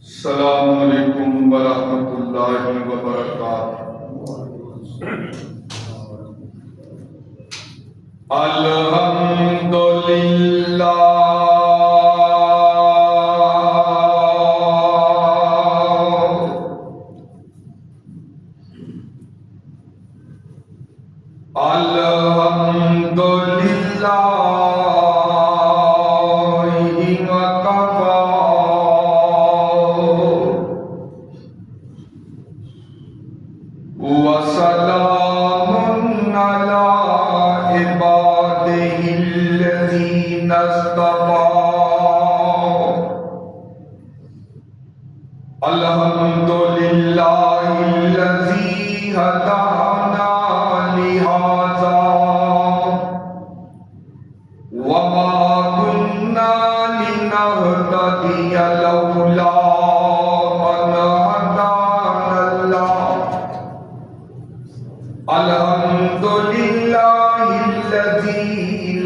السلام علیکم ورحمۃ اللہ وبرکاتہ۔ الحمدللہ وسلام علی عبادہ الذین اصطفیٰ۔ الحمدللہ الذی ہدانا لہذا وما كنا لنهتدی لولا ان ہدانا اللہ۔ الحمدللہ الذی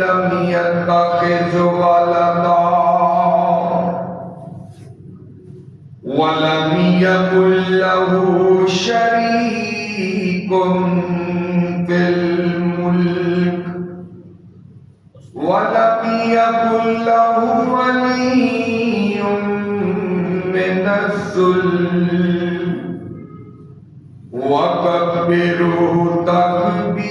لم يتخذ ولدا ولم يكن له شريك في الملك ولم يكن له ولي من الذل وكبره تكبيرا۔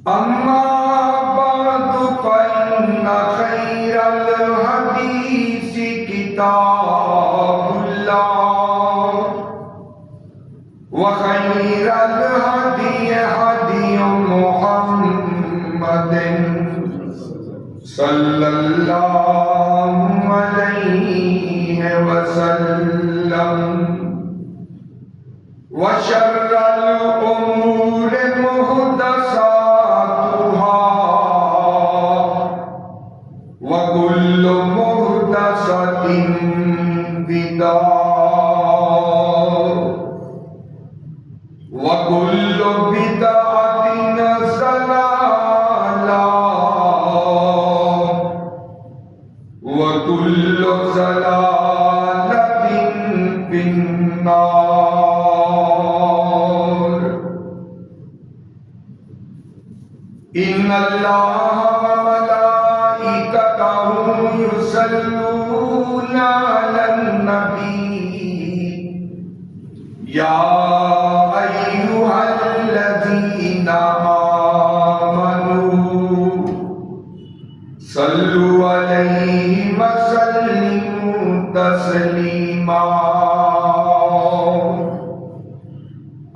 أما بعد فإن خير الحديث كتاب الله وخير الهدي هدي محمد صلی اللہ علیہ وسلم، وشر الأمور محدثاتها وكل محدثة بدعة وكل بدعة ضلالة وكل ضلالة في النار۔ إن الله وملائكته يصلون على النبي يا أيها الذين آمنوا صلوا عليه وسلموا تسليما۔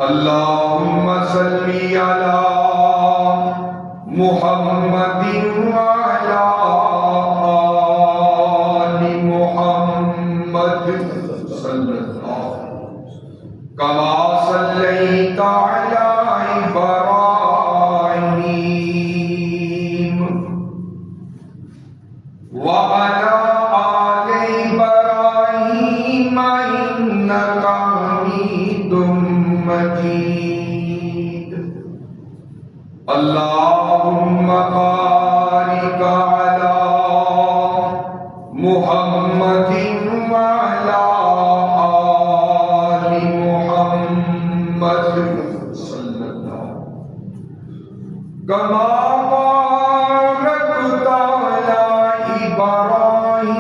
اللهم صل على محمد وعلى آل محمد صلی اللہ كما صليت على إبراهيم وعلى آل إبراهيم إنك حميد مجيد۔ اللهم بارك على محمد وعلى آل محمد صلی اللہ كما باركت على إبراهيم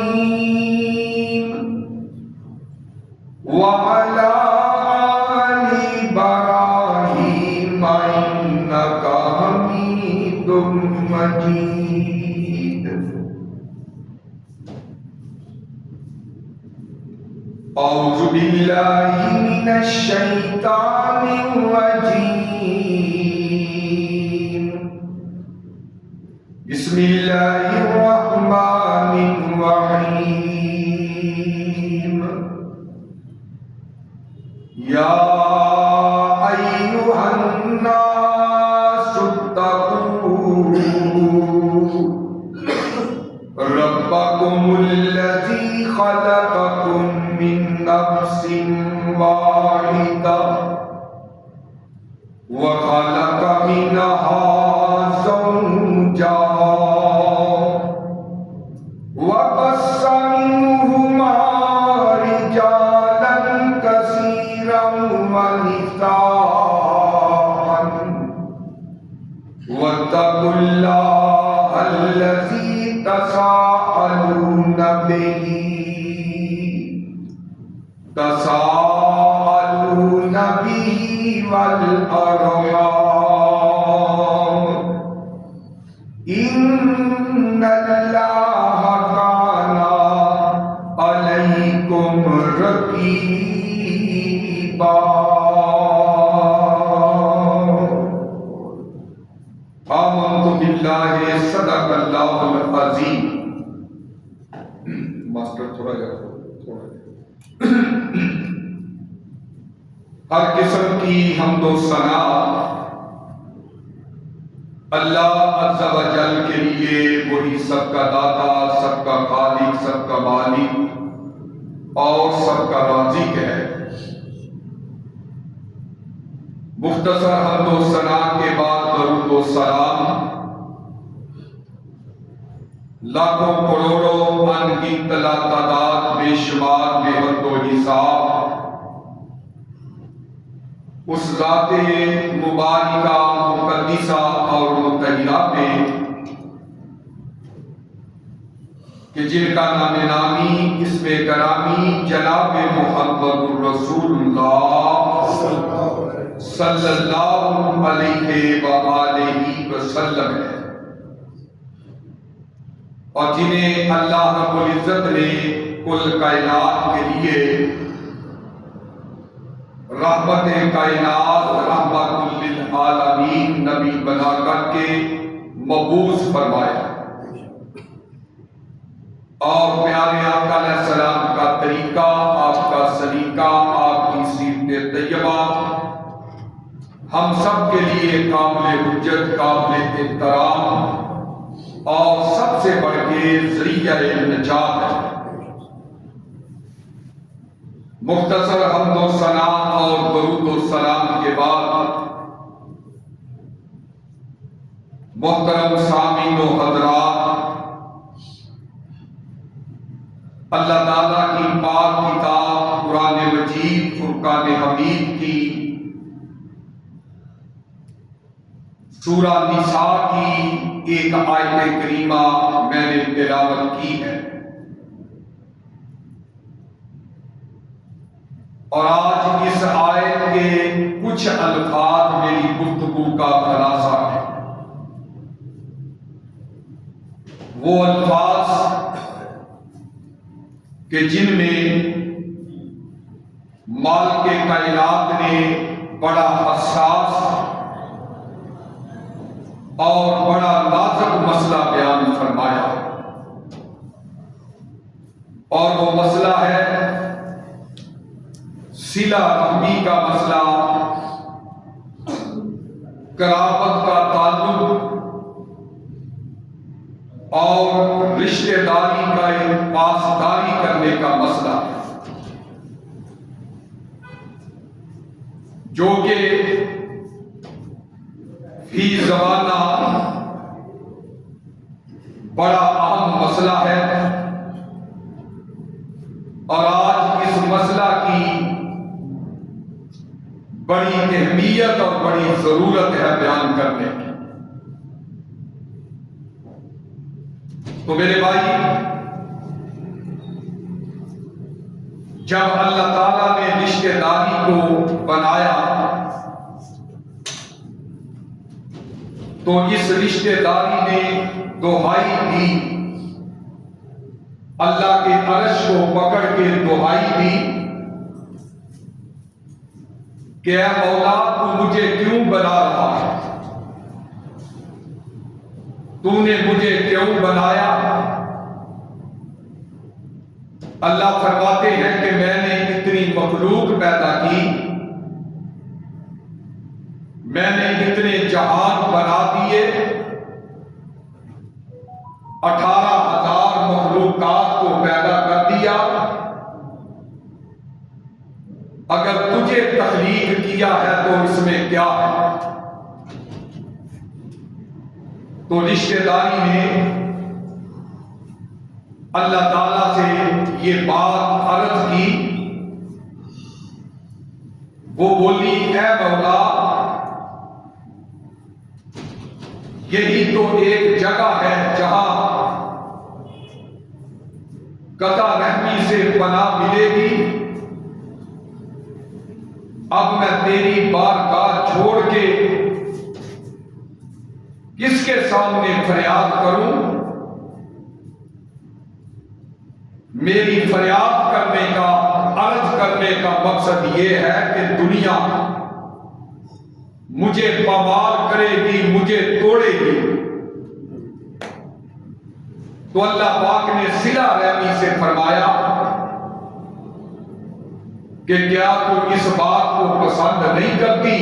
وعلى آل إبراهيم إنك حميد مجيد۔ أعوذ بالله من الشيطان الرجيم، بسم الله الرحمن الرحيم۔ يا أيها الناس اتقوا ربكم الذي خلقكم من نفس واحدة وخلق منها زوجها واتقوا اللہ الذی تساءلون به والارحام ان اللہ کان علیکم رقیبا۔ آمنت باللہ صدق اللہ العظیم۔ ماسٹر تھوڑا جا ہر قسم کی حمد و ثنا اللہ عز و جل کے لیے، وہی سب کا داتا، سب کا خالق، سب کا مالک اور سب کا رازق ہے۔ مختصر حمد و ثنا کے بعد درود و سلام لاکھوں کروڑوں ان گنت لاتعداد بے شمار بے حد و حساب اس ذات مبارکہ مقدسہ اور مطہرہ پہ کہ جن کا نام نامی اسم گرامی جناب محمد الرسول اللہ صلی اللہ علیہ وآلہ وسلم ہے، اور جنہیں اللہ رب العزت نے کل کائنات کے لیے رحمت کائنات، رحمت للعالمین نبی بنا کر کے مبعوث فرمایا، اور پیارے آقا علیہ السلام کا طریقہ، آپ کا سلیقہ، آپ کی سیرت طیبہ ہم سب کے لیے قابل حجت، قابل احترام اور سب سے بڑھ کے ذریعہ نجات ہے۔ مختصر حمد و ثنا اور درود و سلام کے بعد محترم سامعین و حضرات، اللہ تعالیٰ کی پاک کتاب قرآن مجید فرقان حمید کی سورہ نساء کی ایک آیت کریمہ میں نے تلاوت کی ہے، اور آج اس آیت کے کچھ الفاظ میری گفتگو کا خلاصہ ہے۔ وہ الفاظ کہ جن میں مالک کائنات نے بڑا حساس اور بڑا نازک مسئلہ بیان فرمایا، اور وہ مسئلہ ہے صلہ رحمی کا مسئلہ، قرابت کا تعلق اور رشتہ داری کا پاسداری کرنے کا مسئلہ، جو کہ فی زمانہ بڑا اہم مسئلہ ہے، اور آج اس مسئلہ کی بڑی اہمیت اور بڑی ضرورت ہے بیان کرنے کی۔ تو میرے بھائی، جب اللہ تعالیٰ نے رشتہ داری کو بنایا تو اس رشتہ داری نے دہائی دی، اللہ کے عرش کو پکڑ کے دہائی دی کہ اے مولا، تو مجھے کیوں بنا رہا ہے؟ تو نے مجھے کیوں بنایا؟ اللہ فرماتے ہیں کہ میں نے اتنی مخلوق پیدا کی، میں نے اتنے جہان بنا دیے، 18,000 مخلوقات کو پیدا کر دیا، اگر تجھے تخلیق کیا ہے تو اس میں کیا ہے؟ تو رشتہ داری نے اللہ تعالیٰ سے یہ بات عرض کی، وہ بولی اے مولا، یہی تو ایک جگہ ہے جہاں قطع رحمی سے پناہ ملے گی۔ اب میں تیری بارگاہ چھوڑ کے کس کے سامنے فریاد کروں؟ میری فریاد کرنے کا، عرض کرنے کا مقصد یہ ہے کہ دنیا مجھے پامال کرے گی، مجھے توڑے گی، تو اللہ پاک نے صلہ رحمی سے فرمایا کہ کیا تو اس بات کو پسند نہیں کرتی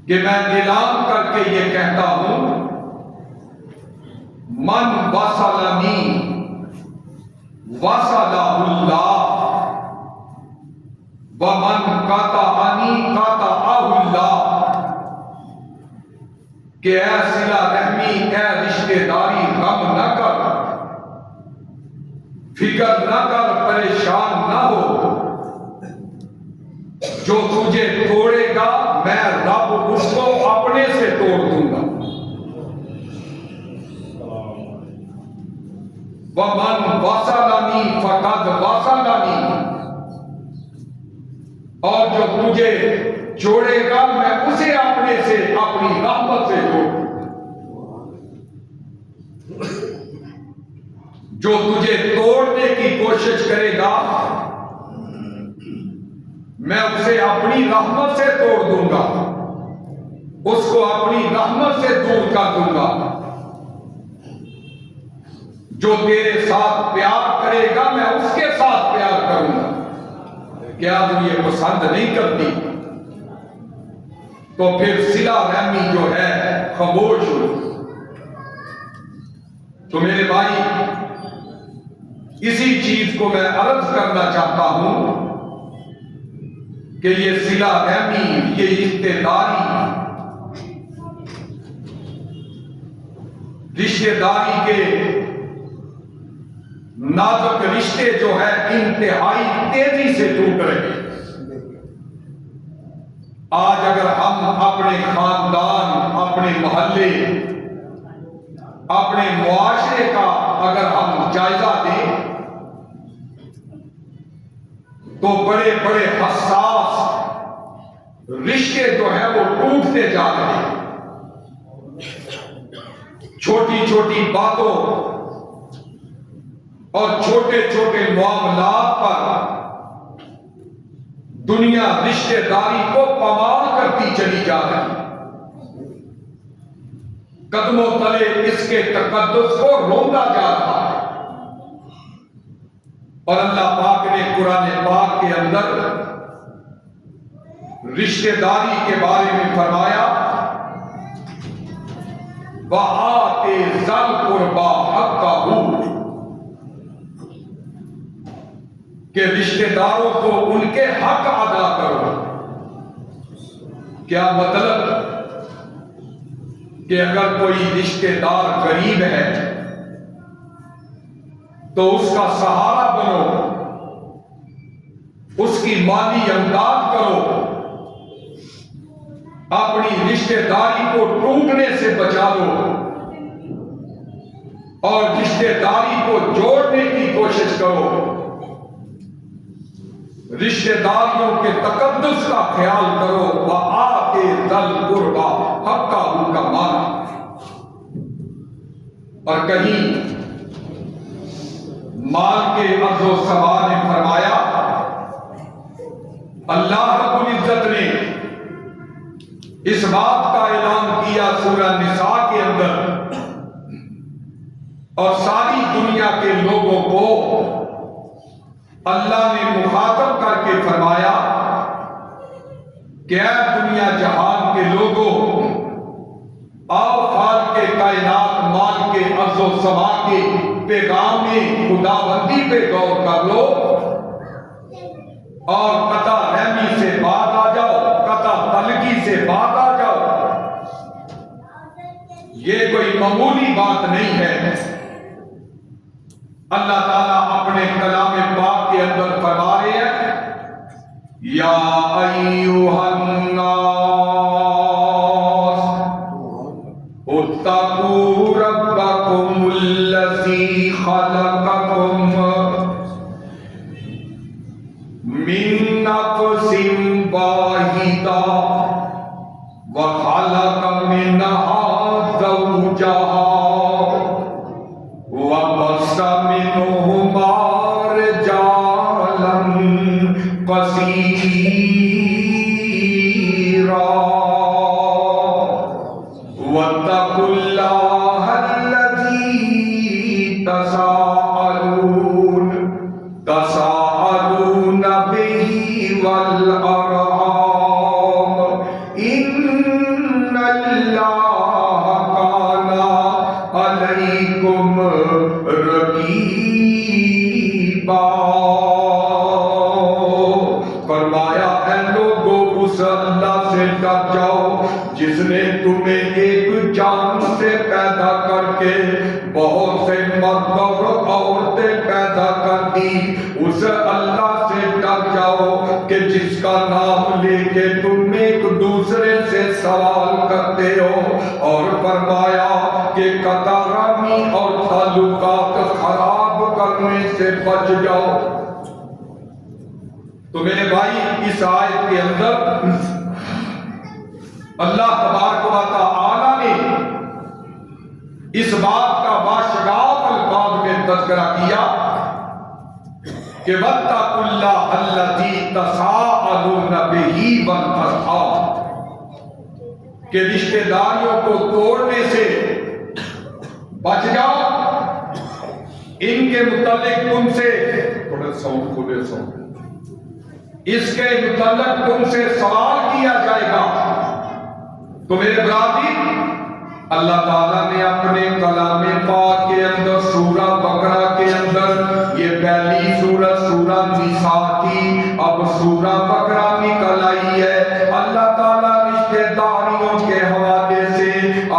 کہ میں اعلان کر کے یہ کہتا ہوں من وصلنی وصلہ اللہ ومن قطعنی قطعہ اللہ، کہ اے صلہ رحمی، اے رشتہ داری، غم نہ کر، فکر نہ کر، پریشان نہ ہو، جو تجھے توڑے گا میں رب اس کو اپنے سے توڑ دوں گا۔ وَمَنْ وَصَلَنِي فَقَدْ وَصَلَنِي، اور جو تجھے جوڑے گا میں اسے اپنے سے، اپنی رحمت سے جوڑ دوں گا۔ جو تجھے توڑنے کی کوشش کرے گا میں اسے اپنی رحمت سے توڑ دوں گا، اس کو اپنی رحمت سے دور کر دوں گا۔ جو تیرے ساتھ پیار کرے گا میں اس کے ساتھ پیار کروں گا۔ کیا تم یہ پسند نہیں کرتی؟ تو پھر صلہ رحمی جو ہے خاموش ہو۔ تو میرے بھائی، اسی چیز کو میں عرض کرنا چاہتا ہوں کہ یہ صلہ رحمی، یہ رشتہ داری، رشتہ داری کے نازک رشتے جو ہے انتہائی تیزی سے ٹوٹ رہے ہیں۔ آج اگر ہم اپنے خاندان، اپنے محلے، اپنے معاشرے کا اگر ہم جائزہ دیں تو بڑے بڑے حساس رشتے جو ہیں وہ ٹوٹتے جا رہے ہیں۔ چھوٹی چھوٹی باتوں اور چھوٹے چھوٹے معاملات پر دنیا رشتہ داری کو پامال کرتی چلی جا رہی، قدموں تلے اس کے تقدس کو روندا جا رہا ہے۔ اور اللہ پاک نے قرآن پاک کے اندر رشتہ داری کے بارے میں فرمایا وَآتِ ذَا الْقُرْبَى حَقَّهُ، کہ رشتہ داروں کو ان کے حق ادا کرو۔ کیا مطلب؟ کہ اگر کوئی رشتہ دار غریب ہے تو اس کا سہارا بنو، اس کی مالی امداد کرو، اپنی رشتہ داری کو ٹوٹنے سے بچا لو اور رشتہ داری کو جوڑنے کی کوشش کرو۔ رشتہ داریوں کے تقدس کا خیال کرو۔ وَآتِ ذَا الْقُرْبَى حَقَّهُ کا معنی، اور کہیں مال کے عرض و سوال نے فرمایا، اللہ رب العزت نے اس بات کا اعلان کیا سورہ نساء کے اندر، اور ساری دنیا کے لوگوں کو اللہ نے مخاطب کر کے فرمایا کہ اے دنیا جہان کے لوگوں، آؤ خالق کے کائنات مال کے عرض و سما کے پیغام میں خداوندی پہ غور کر لو اور قطع رحمی سے بعد آ جاؤ، قطع تلگی سے بعد آ جاؤ۔ یہ کوئی معمولی بات نہیں ہے۔ اللہ تعالیٰ اپنے کلام پاک کے اندر فرما رہے ہیں یا ایھا الناس خلق منها زوجها وبث منهما رجالا كثيرا واتقوا الله الذي تساءلون به والأرحام إن الله كان عليكم رقيبا. فرمایا اے لوگو اس اللہ سے ڈر جاؤ جس نے تمہیں ایک جان سے پیدا کر کے بہت سے مرد اور عورتیں پیدا کر دی. اس اللہ سے ڈر جاؤ کہ جس کا نام لے کے تم ایک دوسرے سے سوال کرتے ہو. اور فرمایا کہ قطع رحمی اور تعلقات خراب کرنے سے بچ جاؤ. تو میرے بھائی اس آیت کے اندر اللہ تبارک و تعالی نے اس بات کا باشگاف الفاظ میں تذکرہ کیا کہ واتقوا اللہ الذی تساءلون بہ والارحام، کہ رشتہ داریوں کو توڑنے سے بچ جاؤ. ان کے متعلق تم سے تھوڑا ساؤنڈ کھولے اس کے متعلق تم سے سوال کیا جائے گا. تو میرے برادری، اللہ تعالیٰ نے اپنے کلام پاک کے اندر سورہ بقرہ کے اندر یہ پہلی سورہ سورہ نساء تھی، اب سورہ بقرہ نکل آئی ہے. اللہ تعالیٰ رشتہ داریوں کے حوالے سے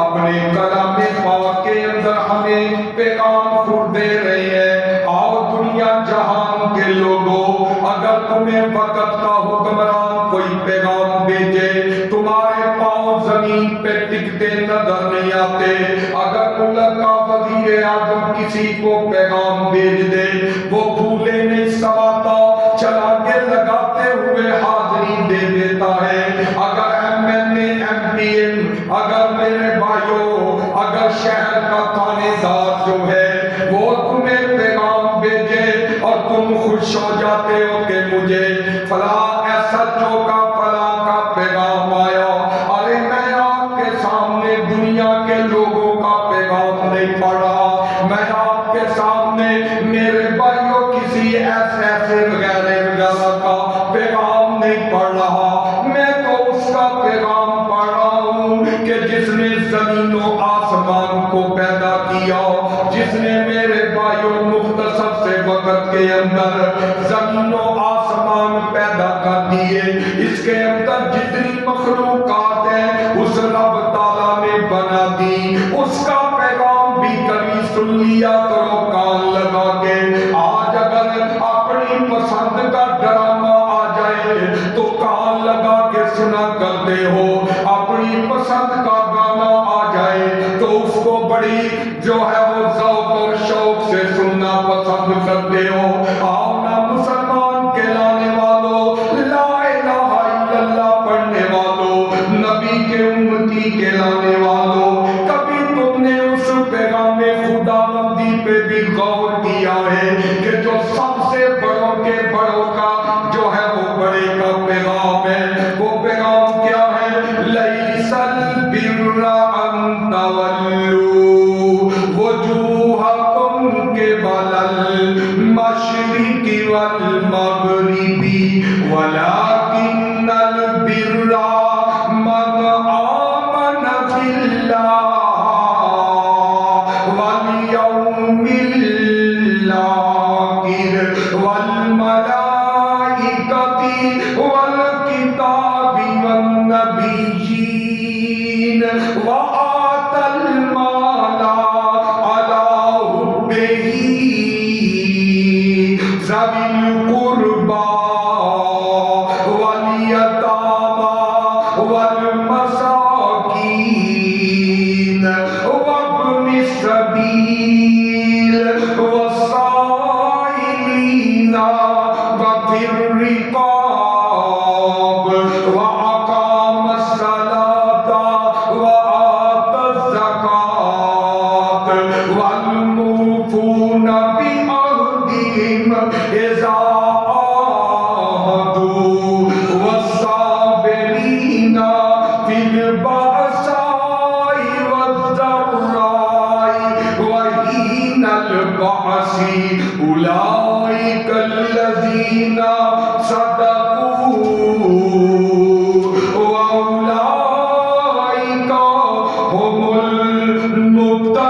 اپنے کلام پاک کے اندر ہمیں پیغام دے رہے ہیں. آؤ دنیا جہان کے لوگوں، اگر تمہیں وقت کا حکمران کوئی پیغام بھیجے تمہارے پاؤں زمین پہ ٹکتے نظر نہیں آتے. اگر ملک کا وزیر اعظم کسی کو پیغام بھیج دے وہ بھولے نہیں سماتا، چلا کے لگاتے ہوئے حاضری دے دیتا ہے. اگر MLA MPM، اگر میرے بھائیوں، اگر شہر کا تھانے دار جو ہے وہ تمہیں پیغام بھیجے اور تم خوش ہو جاتے ہو کہ مجھے فلاں ایسا چوکا فلاں کا پیغام آیا، ارے میں آپ کے سامنے دنیا کے لوگوں کا پیغام نہیں پڑھا، میں آپ کے سامنے میرے بھائیوں کسی ایسے وغیرہ کا پیغام نہیں پڑھ رہا. میں تو اس کا پیغام پڑھ رہا ہوں کہ جس نے زمین و آسمان کو پیدا کیا، جس نے میرے بھائیوں مختصر سے وقت کے اندر زمین و آسمان پیدا کر دیے. اس کے اندر جتنی مخلوقات ہیں اس رب تعالیٰ نے بنا دی. اس کا پیغام بھی کبھی سن لیا کرو کان لگا کے. آج اگر اپنی پسند کا ڈرامہ آ جائے تو کان لگا کے سنا کرتے ہو، اپنی پسند کا گانا آ جائے تو اس کو بڑی جو ہے وہ ذوق اور شوق سے سننا پسند کرتے ہو. آؤ نا مسلمان کہلانے والوں، لا الہ الا اللہ پڑھنے والوں، نبی کے امتی کہلانے والوں، کبھی تم نے اس پیغام خداوندی پہ بھی غور کیا ہے کہ جو سب سے بڑوں کے بڑوں کا جو ہے وہ بڑے کا پیغام ہے؟ وہ پیغام کیا ہے؟ لیس البر ان تولوا وجوہکم قبل المشرق والمغرب ولکن البر من آمن باللہ والیوم الآخر والملائکۃ والکتاب والنبیین وآتى المال على حبه ذوي القربى واليتامى والمساكين وابن السبيل والسائلين وفي الرقاب وأقام الصلاة هم المتقون۔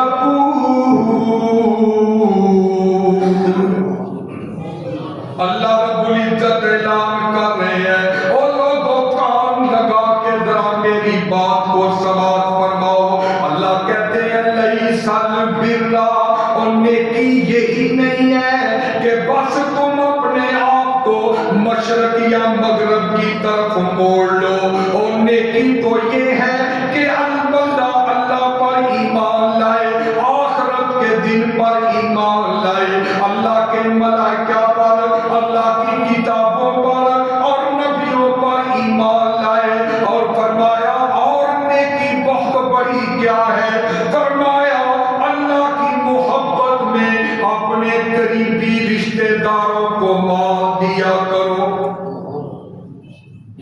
اللہ رب العزت اعلان کر رہے ہیں، او لوگوں کان لگا کے ذرا میری بات کو سماعت فرماؤ۔ اللہ کہتے ہیں لیس البر، اور نیکی یہی نہیں ہے کہ بس تم اپنے آپ کو مشرق یا مغرب کی طرف موڑ لو، اور نیکی تو یہ ہے کہ البندہ اللہ پر ایمان لائے، آخرت کے دن پر ایمان لائے، اللہ کے ملائکہ پر، اللہ کی کتابوں پر اور نبیوں پر ایمان لائے۔ اور فرمایا اور نیکی بہت بڑی کیا ہے؟ فرمایا اللہ کی محبت میں اپنے قریبی رشتہ داروں کو مال دیا کرو،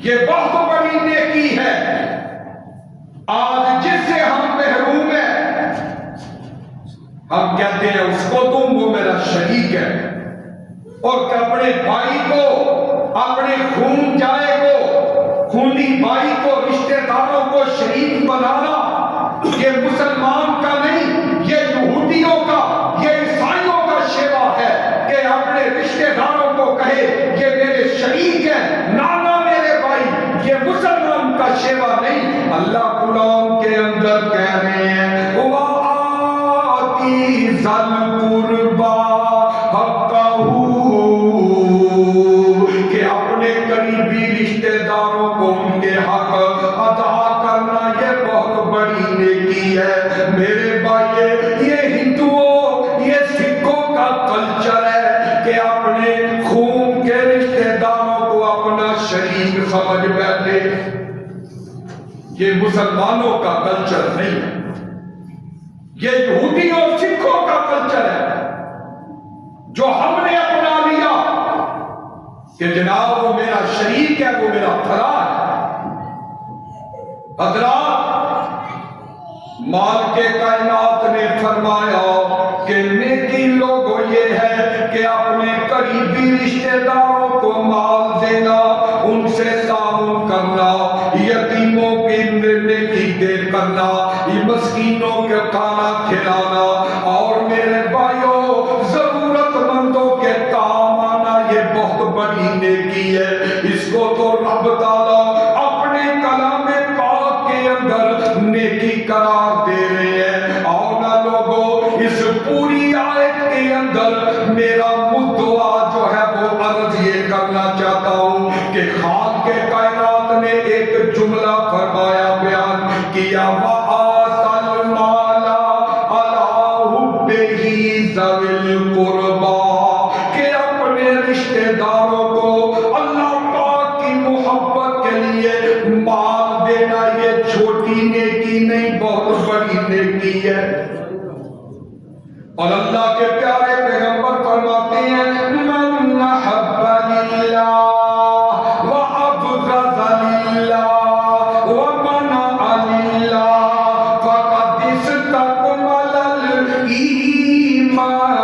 یہ بہت بڑی نیکی ہے۔ آج جس سے ہم محروم ہیں، ہم کہتے ہیں اس کو تم، وہ میرا شریک ہے، اور کہ اپنے بھائی کو، اپنے خون جائے کو، خونی بھائی کو، رشتہ داروں کو شریک بنانا یہ مسلمان کا نہیں، یہ یہودیوں کا، یہ عیسائیوں کا شیوا ہے کہ اپنے رشتہ داروں کو کہے یہ میرے شریک ہیں، نانا میرے بھائی، یہ مسلمان کا شیوا نہیں۔ اللہ قرآن کے اندر کہہ رہے ہیں وَآتِي ذَا الْقُرْبَى حَقَّهُ، کہ اپنے قریبی رشتہ داروں کو ان کے حق ادا کرنا یہ بہت بڑی نیکی ہے۔ میرے بھائی، یہ ہندوؤں، یہ سکھوں کا کلچر ہے کہ اپنے خون کے رشتہ داروں کو اپنا شریک سمجھ بیٹھے، یہ مسلمانوں کا کلچر نہیں ہے، یہ یہودی اور سکھوں کا کلچر ہے جو ہم نے اپنا لیا کہ جناب وہ میرا شریک ہے، وہ میرا بھرا ہے۔ حضرات، مالک کائنات نے فرمایا کہ نیکی لوگوں یہ ہے کہ اپنے قریبی رشتہ داروں کو مال دینا، ان سے تعاون کرنا، یتیموں کی نیکی دیر کرنا، مسکینوں کے کھانا کھلانا، اور میرے بھائیوں ضرورت مندوں کے کام آنا، یہ بہت بڑی نیکی ہے۔ اس کو تو رب تعالیٰ اپنے کلام پاک کے اندر نیکی قرار دے رہے ہیں۔ اور نہ لوگوں، اس پوری آیت کے اندر میرا مدعا جو ہے وہ عرض یہ کرنا چاہتا ہوں کہ خالق کے کائنات نے ایک جملہ فرمایا، بیان کیا وَآتَى الْمَالَ عَلَىٰ حُبِّهِ ذَوِي الْقُرْبَىٰ، کہ اپنے رشتہ داروں کو اللہ پاک کی محبت کے لیے مال دینا یہ چھوٹی نیکی نہیں، بہت بڑی نیکی ہے۔ اور اللہ کے پیارے پیغمبر فرماتے ہیں من احب للہ وابغض للہ ومنع للہ فقد استکمل الایمان۔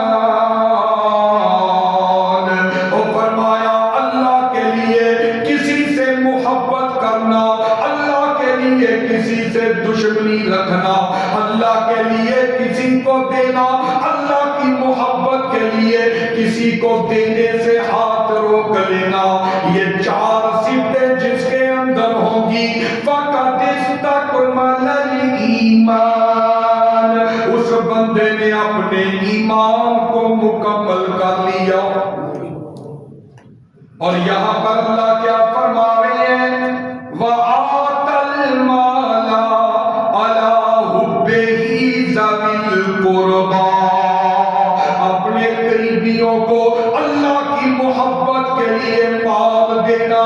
اور فرمایا اللہ کے لیے کسی سے محبت کرنا، اللہ کے لیے کسی سے دشمنی رکھنا، اللہ کے لیے کسی کو دینا، اللہ کی محبت کے لیے کسی کو دینے سے ہاتھ روک لینا، یہ چار صفتیں جس کے اندر ہوں گی فقد استکمل الایمان، اس بندے نے اپنے ایمان کو مکمل کر لیا۔ اور یہاں پر اللہ کیا فرما رہے ہیں وَآتَى الْمَالَ عَلَىٰ حُبِّهِ ذَوِي الْقُرْبَىٰ، اپنے قریبیوں کو اللہ کی محبت کے لیے مال دینا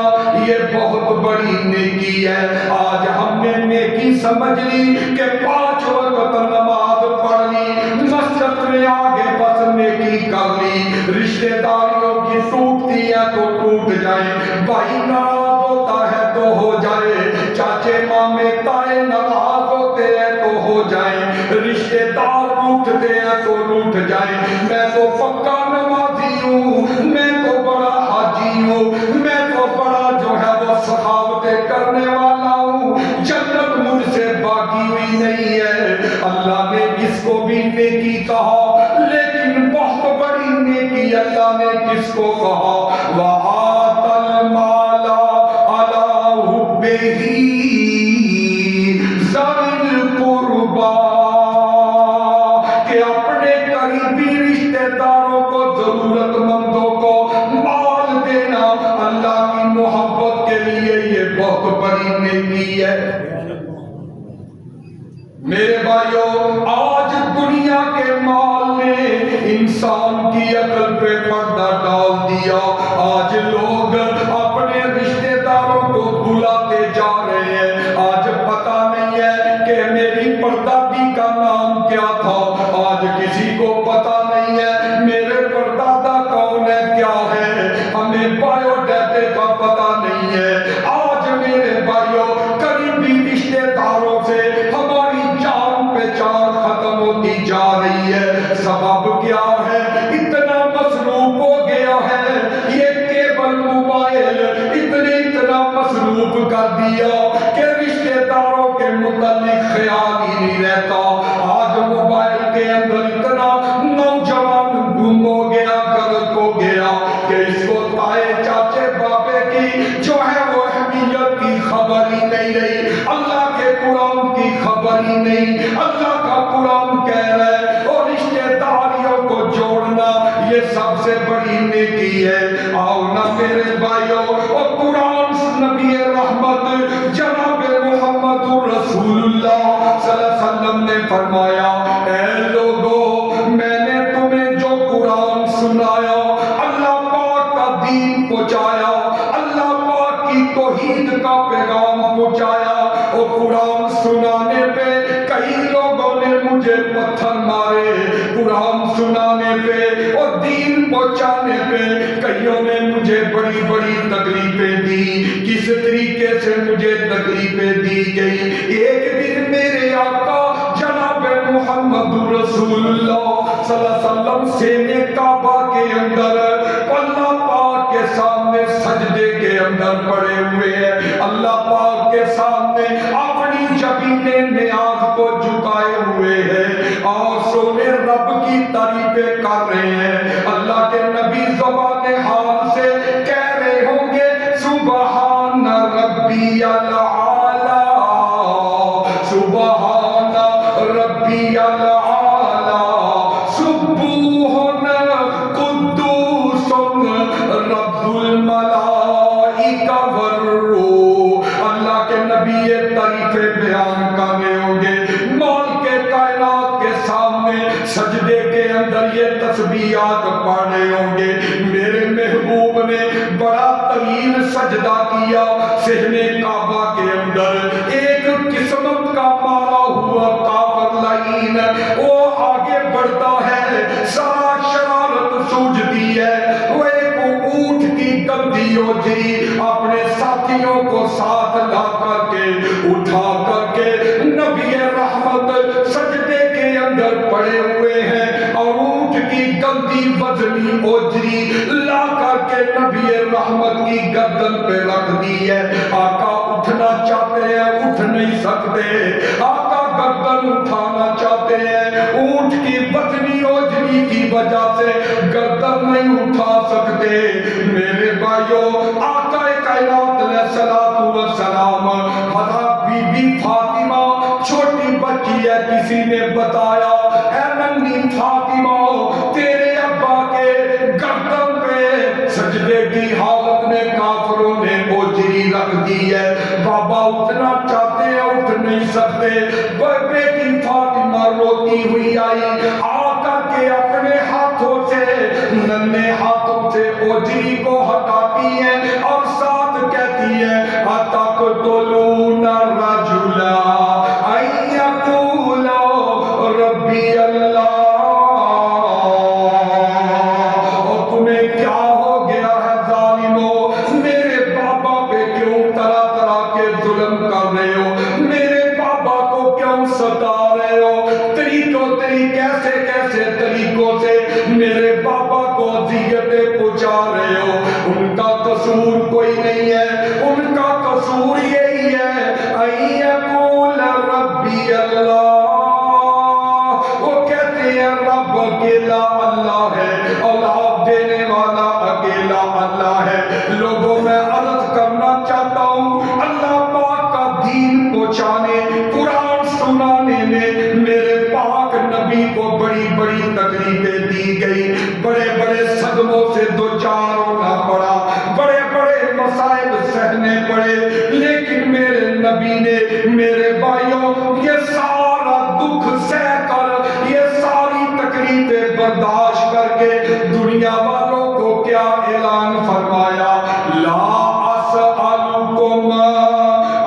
یہ بہت بڑی نیکی ہے۔ آج ہم نے نیکی سمجھ لی کہ 5 وقت نماز پڑھ لی، مسجد میں آگے بس نیکی کر لی، رشتہ داریوں کی ٹوٹتی ہے تو ٹوٹ جائے، بھائی ناراض ہوتا ہے تو ہو جائے، چاچے مامے تائے ناراض ہوتے ہیں تو ہو جائے، رشتہ دار روٹھتے ہیں تو روٹھ جائیں۔ میں تو پکا نمازی ہوں، میں تو بڑا حاجی ہوں، میں تو بڑا جو ہے وہ سخاوتیں کرنے والا ہوں، جنت مجھ سے باقی ہوئی نہیں نہیں ہے. اللہ نے اس کو بھی نیکی کہا, لیکن بہت بڑی نیکی اللہ نے کس کو کہا, وَآتَ الْمَالَ عَلَىٰ حُبِّهِ ذَوِي الْقُرْبَىٰ, کہ اپنے قریبی رشتہ داروں کو, ضرورت مندوں کو مال دینا اللہ کی محبت کے لیے یہ بہت بڑی نیکی ہے. میرے بھائیوں, آج دنیا کے مال نے انسان کی عقل پہ پردہ ڈال دیا. آج لوگ اپنے رشتہ داروں کو بلاتے جا رہے ہیں. آج پتہ نہیں ہے کہ میری پردادی کا نام کیا تھا, آج کسی کو پتہ نہیں ہے میرے پردادا کون ہے, کیا ہے, ہمیں بایو ڈیٹا کا پتہ نہیں ہے. آج میرے بھائیوں, قریبی رشتہ داروں سے ہماری جان پہچان ختم ہوتی جا رہی ہے. سبب کیا ہے, اتنا مصروف ہو گیا ہے یہ کیبل موبائل, اتنا مصروف کر دیا کہ رشتہ داروں کے متعلق خیال ہی نہیں رہتا. آج موبائل کے اندر اتنا نوجوان گم ہو گیا, غرق ہو گیا کہ اس کو تائے چاچے بابے کی جو ہے وہ اہمیت کی خبر ہی نہیں رہی, اللہ کے قرآن کی خبر ہی نہیں. اللہ کا قرآن کہہ رہا ہے اور رشتہ داریوں کو جوڑنا یہ سب سے بڑی نیکی ہے. آؤ نا میرے بھائیوں, اور قرآن نبی رحمت جناب محمد رسول اللہ صلی اللہ علیہ وسلم نے فرمایا, اے لوگو, میں نے تمہیں جو قرآن سنایا, اللہ پاک کا دین پہنچایا, اللہ پاک کی توحید کا پیغام پہنچایا, اور قرآن سنانے پہ کئی لوگوں نے مجھے پتھر مارے, قرآن سنانے پہ اور دین پہنچانے پہ کئیوں نے مجھے بڑی بڑی تکلیفیں دی. کس طریقے سے مجھے تکلیفیں دی گئی, ایک دن میرے آقا جناب محمد رسول اللہ صلی اللہ علیہ وسلم سینے کعبہ کے اندر اللہ پاک کے سامنے سجدے کے اندر پڑے ہوئے ہیں, اللہ پاک کے سامنے اپنی جبین نیاز کو جھکائے ہوئے ہیں اور سونے رب کی تعریفیں کر رہے ہیں. اللہ کے نبی زبان حال سے کہہ رہے ہوں گے, سبحان ربی العالی, سبحان ربی العالی, سبوح قدوس رب الملائکہ والروح. اللہ کے نبی یہ تعریفیں بیان کر رہے ہوں گے, مال کے کائنات کے سامنے سجدے کے اندر یہ تسبیحات پڑھ رہے ہوں گے. میرے محبوب نے بڑا طویل سجدہ کیا صحنے کعبہ کے اندر. ایک قسمت کا مارا ہوا کافر لعین وہ آگے بڑھتا ہے, سارا شرارت سوجتی ہے, وہ ایک اونٹ کی گندی اوجری اپنے ساتھیوں کو ساتھ لا کر کے اٹھا کر کے نبی رحمت سجدے کے اندر پڑے ہوئے ہیں, اور اونٹ کی گندی وزنی اوجری لا کر کے نبی رحمت کی گردن پہ رکھ دی ہے. آقا اٹھنا چاہتے ہیں, اٹھ نہیں سکتے. آقا گردن اٹھانا چاہتے ہیں, اونٹ کی وزنی اوجری کی وجہ سے گردن نہیں اٹھا سکتے. میرے بھائیوں, آقا کائنات علیہ الصلوۃ والسلام, حضرت بی بی فاطمہ چھوٹی بچی ہے, کسی نے بتایا اے ننھی فاطمہ تیرے ابا کے گردن پہ سجدے کی حالت میں کافروں نے اوجری رکھ دی ہے. بابا اٹھنا چاہتے ہیں, اٹھ نہیں سکتے. بیٹی فاطمہ روتی ہوئی آئی, آقا کے اپنے ہاتھوں سے, ننھے ہاتھوں سے اوجری کو ہٹاتی ہے اور ساتھ کہتی ہے, اتقتلون الرجل ان یقول ربی اللہ, اور تمہیں کیا ہو گیا ہے ظالموں, میرے بابا پہ کیوں طرح طرح کے ظلم کر رہے ہو, میرے بابا کو کیوں ستا رہے ہو, کیسے کیسے طریقوں سے میرے بابا کو اذیتیں پہنچا رہے ہو. ان کا قصور کوئی نہیں ہے, ان کا قصور یہی ہے, ان یقول ربی نبی اللہ، وہ کہتے ہیں رب اکیلا اللہ ہے، اولاد دینے والا اکیلا اللہ ہے۔ لوگوں میں عرض کرنا چاہتا ہوں، اللہ پاک کا دین پہنچانے، قرآن سنانے میں میرے پاک نبی کو بڑی بڑی تکلیفیں دی گئی، بڑے بڑے صدموں سے دوچار ہونا پڑا، بڑے بڑے مصائب سہنے پڑے، لیکن میرے نبی نے، میرے بھائیوں، یہ سارا دکھ سہ کر، یہ ساری تکلیفیں برداشت کر کے دنیا والوں کو کیا اعلان فرمایا؟ لا اسألکم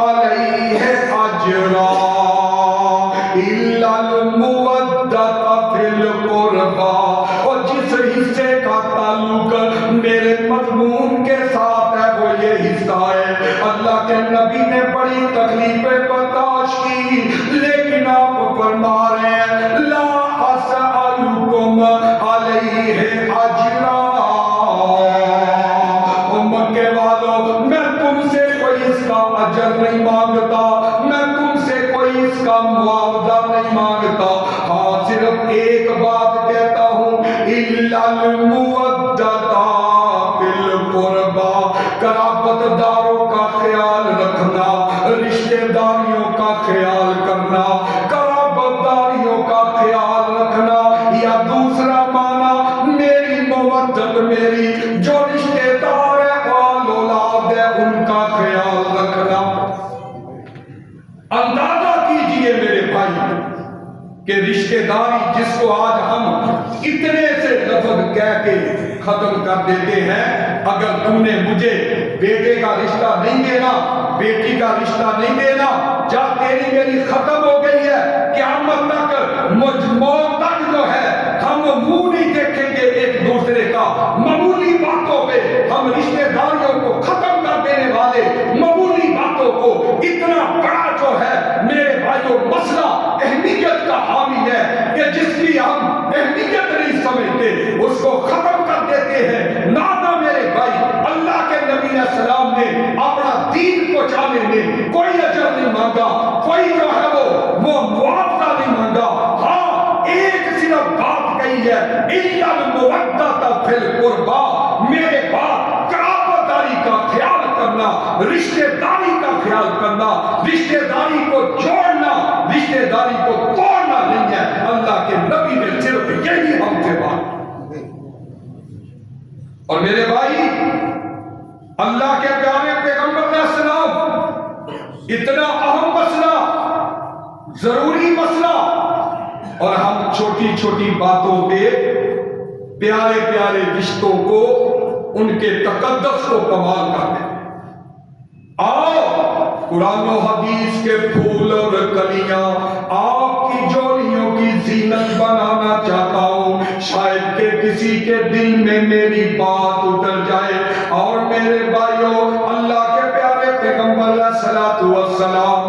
علیہ اجرا الا المودۃ فی القربى۔ اور جس حصے کا تعلق میرے مضمون کے ساتھ ہے وہ یہ حصہ ہے۔ اللہ کے نبی نے بڑی تکلیفیں برداشت کی، لیکن آپ فرما رہے ہیں لا اسألکم علیہ اجرا۔ مکے والوں، میں تم سے کوئی اس کا اجر نہیں مانگتا، میں تم سے کوئی اس کا معاوضہ نہیں مانگتا، ہاں صرف ایک بات کہتا ہوں، الا المودۃ فی القربى۔ قرابت داروں کا خیال رکھنا، رشتہ داریوں کا خیال کرنا، قرابت داریوں کا خیال رکھنا، یا دوسرا معنی میری مودت، میری جو رشتہ دار ہے اور اولاد ہے ان کا خیال رکھنا۔ اندازہ کیجئے میرے بھائی کہ رشتہ داری جس کو آج ہم اتنے سے لفظ کہہ کے ختم کر دیتے ہیں، اگر تم نے مجھے بیٹے کا رشتہ نہیں دینا، بیٹی کا رشتہ نہیں دینا، جا تیری میری ختم ہو گئی ہے، قیامت تک، موت تک جو ہے ہم منہ نہیں دیکھیں گے ایک دوسرے کا، معمولی باتوں پہ ہم رشتہ داریوں کو ختم کر دینے والے، معمولی باتوں کو اتنا بڑا جو ہے میرے بھائیوں مسئلہ اہمیت کا حامل ہے کہ جس کی ہم اہمیت نہیں سمجھتے اس کو ختم کر دیتے ہیں۔ نانا میرے بھائی، اللہ کے نبی علیہ السلام نے اپنا دین پہنچانے میں کوئی اجر نہیں مانگا، کوئی جو ہے وہ معاوضہ نہیں مانگا، ہاں ایک صرف بات کہی ہے، الا المودۃ فی القربى، میرے بعد قرابت داری کا خیال کرنا، رشتہ داری کا خیال کرنا، رشتہ داری کو جوڑنا، رشتہ داری کو توڑنا نہیں ہے۔ اللہ کے نبی نے صرف یہی ہم سے بات۔ اور میرے بھائی، اللہ کے پیارے پیغمبر علیہ السلام اتنا اہم مسئلہ، ضروری مسئلہ، اور ہم چھوٹی چھوٹی باتوں پہ پیارے پیارے رشتوں کو، ان کے تقدس کو کمال کرتے ہیں۔ آؤ قرآن و حدیث کے پھول اور کلیاں آپ کی جوڑیوں کی زینت بنانا چاہتا ہوں، شاید کہ کسی کے دل میں میری بات اتر جائے۔ اور میرے بھائیوں، اللہ کے پیارے پیغمبر علیہ الصلوۃ والسلام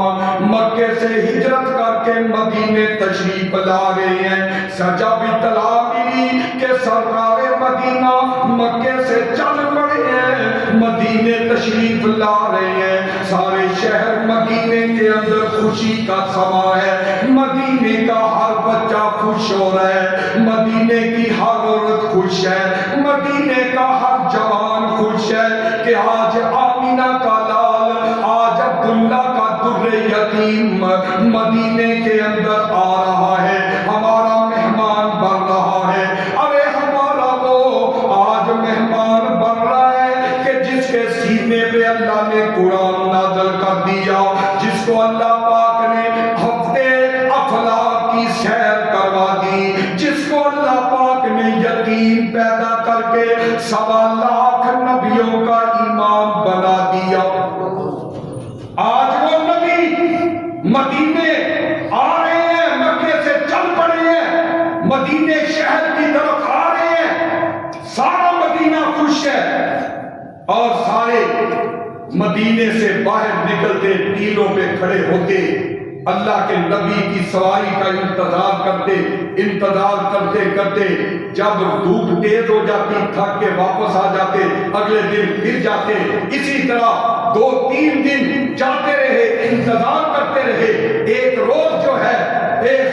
مکے سے ہجرت کر کے مدینے تشریف لا رہے ہیں۔ سجا بھی اطلاع ملی کہ سرکار مدینہ مکے سے چل پڑے ہیں، مدینے تشریف لا رہے ہیں۔ سارے شہر مدینے کے اندر خوشی کا سما ہے، مدینے کا ہر بچہ خوش ہو رہا ہے، مدینے کی ہر عورت خوش ہے، مدینے کا ہر جوان خوش ہے کہ آج آمینہ کا لال، آج عبداللہ کا در یتیم مدینے کے اندر آ رہا ہے، ہمارا مہمان بن رہا ہے۔ ارے ہمارا وہ آج مہمان بن رہا ہے کہ جس کے سینے پہ اللہ نے قرآن نازل کر دیا، جس کو اللہ پاک نے ہفتے افلاک کی سیر کروا دی، جس کو اللہ پاک نے یتیم پیدا کر کے 1.25 لاکھ نبیوں کا امام بنا دیا۔ آج وہ نبی مدینے آ رہے ہیں، مکے سے چل پڑے ہیں، مدینے شہر کی طرف آ رہے ہیں، سارا مدینہ خوش ہے، اور سارے مدینے سے باہر نکلتے ٹیلوں پہ کھڑے ہوتے اللہ کے نبی کی سواری کا انتظار کرتے کرتے جب دھوپ تیز ہو جاتی تھک کے واپس آ جاتے، اگلے دن پھر جاتے، اسی طرح 2-3 دن جاتے رہے، انتظار کرتے رہے۔ ایک روز جو ہے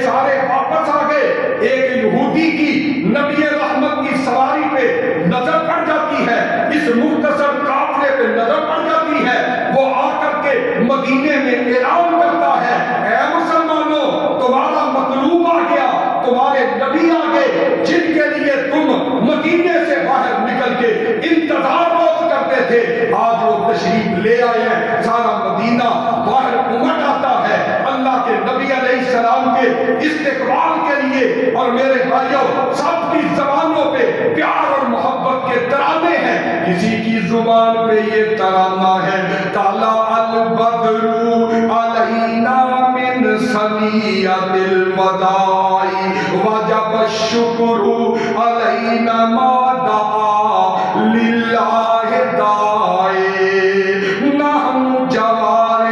سارے واپس آ گئے، ایک یہودی کی نبی رحمت کی سواری پہ نظر پڑ جاتی ہے، اس مختصر قافلے پہ نظر پڑ جاتی ہے، وہ آ کر کے مدینے میں اعلان کرتا ہے، اے مسلمانوں، تمہارا مطلوب آ گیا، تمہارے نبی آ گئے جن کے لیے تم مدینے سے باہر نکل کے انتظار روز کرتے تھے، آج وہ تشریف لے آئے ہیں۔ سارا مدینہ باہر امٹ آتا ہے اللہ کے نبی علیہ السلام کے استقبال کے لیے، اور میرے بھائیوں سب کی زبانوں پہ پیار اور محبت کے ترانے ہیں۔ کسی کی زبان پہ یہ ترانہ ہے، طلع البدر علینا من ثنیۃ الوداع وجب الشکر علینا ما دعا للہ داعی، نحن جوار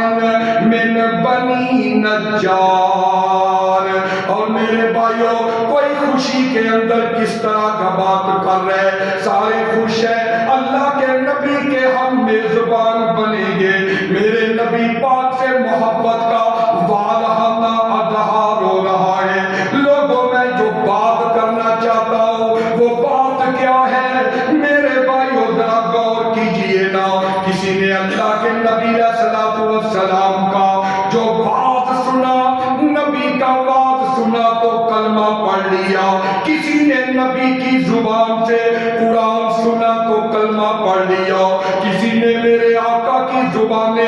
من بنی نجار۔ اور میرے بھائیوں کوئی خوشی کے اندر کس طرح کا بات کر رہے، سارے خوش ہیں، اللہ کے نبی کے ہم میزبان بنیں گے۔ میرے نبی پاک سے محبت کا والہانہ اظہار ہو رہا ہے۔ لوگوں میں جو بات کرنا چاہتا ہوں وہ بات کیا ہے؟ میرے بھائیوں ذرا غور کیجئے نا، کسی نے اللہ کے نبی علیہ السلام کا جو بات سنا، نبی کا بات سنا تو کلمہ پڑھ لیا، کسی نے نبی کی زبان سے قرآن سنا تو کلمہ پڑھ لیا، کسی نے میرے آقا کی زبان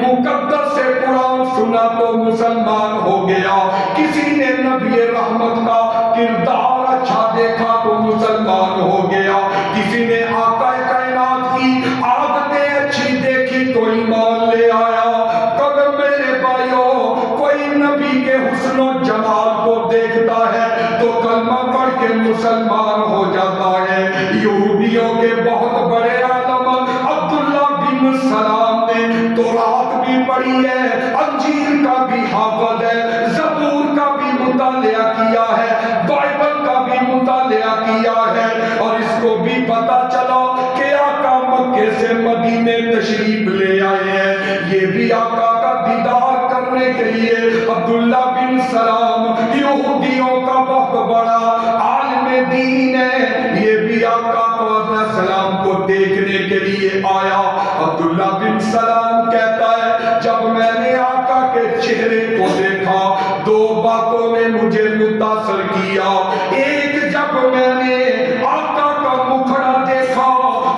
مقدس سے قرآن سنا تو مسلمان ہو گیا، کسی نے نبی رحمت کا کردار اچھا دیکھا تو مسلمان ہو گیا، کسی نے آقا کائنات کی عادتیں اچھی دیکھی تو ایمان لے آیا۔ اگر میرے بھائیوں کوئی نبی کے حسن و جمال کو دیکھتا ہے تو کلمہ پڑھ کے مسلمان ہو جاتا ہے۔ یہودیوں کے بہت بڑے عالم عبداللہ بن سلام نے تورات بھی پڑھی ہے، انجیل کا بھی حافظ ہے، زبور کا بھی مطالعہ کیا ہے، بائبل کا بھی مطالعہ کیا ہے، اور اس کو بھی پتا چلا کہ آقا مکے سے مدینے تشریف لے آئے ہیں، یہ بھی آقا کا دیدار کرنے کے لیے عبداللہ بن سلام یہودیوں کا بہت بڑا عالم دین ہے، یہ بھی آقا کو علیہ السلام کو دیکھنے کے لیے آیا۔ عبداللہ بن سلام کہتا ہے جب میں نے آقا کے چہرے کو دیکھا 2 باتوں نے مجھے متاثر کیا، ایک جب میں نے آقا کا مکھڑا دیکھا،